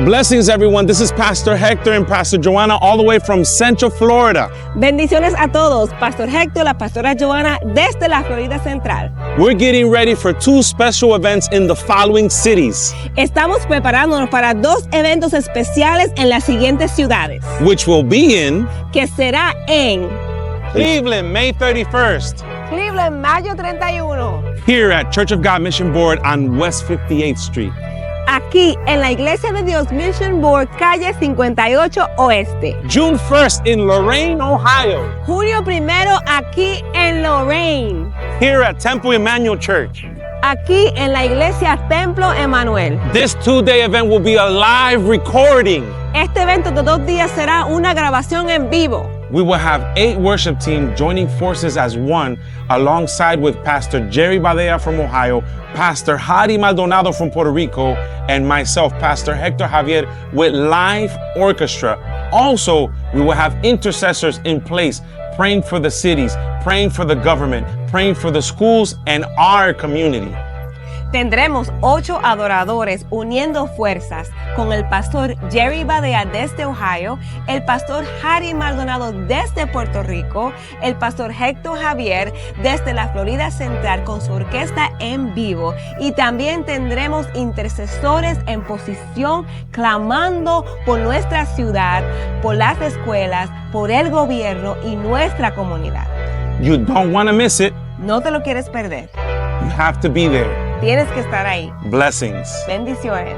Blessings, everyone. This is Pastor Hector and Pastor Joanna, all the way from Central Florida. Bendiciones a todos, Pastor Hector, la Pastora Joanna, desde la Florida Central. We're getting ready for 2 special events in the following cities, Estamos preparándonos para 2 eventos especiales en las siguientes ciudades, which will be in que será en Cleveland, May 31st, Cleveland, mayo 31, here at Church of God Mission Board on West 58th Street. aquí en la Iglesia de Dios Mission Board, calle 58 Oeste. June 1st in Lorain, Ohio, Junio 1 aquí en Lorain, here at Temple Emmanuel Church. aquí en la Iglesia Templo Emanuel. This 2-day event will be a live recording. Este evento de 2 días será una grabación en vivo. We will have 8 worship teams joining forces as one, alongside with Pastor Jerry Badea from Ohio, Pastor Hari Maldonado from Puerto Rico, and myself, Pastor Hector Javier, with live orchestra. Also, we will have intercessors in place, praying for the cities, praying for the government, praying for the schools and our community. Tendremos 8 adoradores uniendo fuerzas con el pastor Jerry Badea desde Ohio, el pastor Hari Maldonado desde Puerto Rico, el pastor Hector Javier desde la Florida Central con su orquesta en vivo, y también tendremos intercesores en posición clamando por nuestra ciudad, por las escuelas, por el gobierno y nuestra comunidad. You don't want to miss it. No te lo quieres perder. You have to be there. Tienes que estar ahí. Blessings. Bendiciones.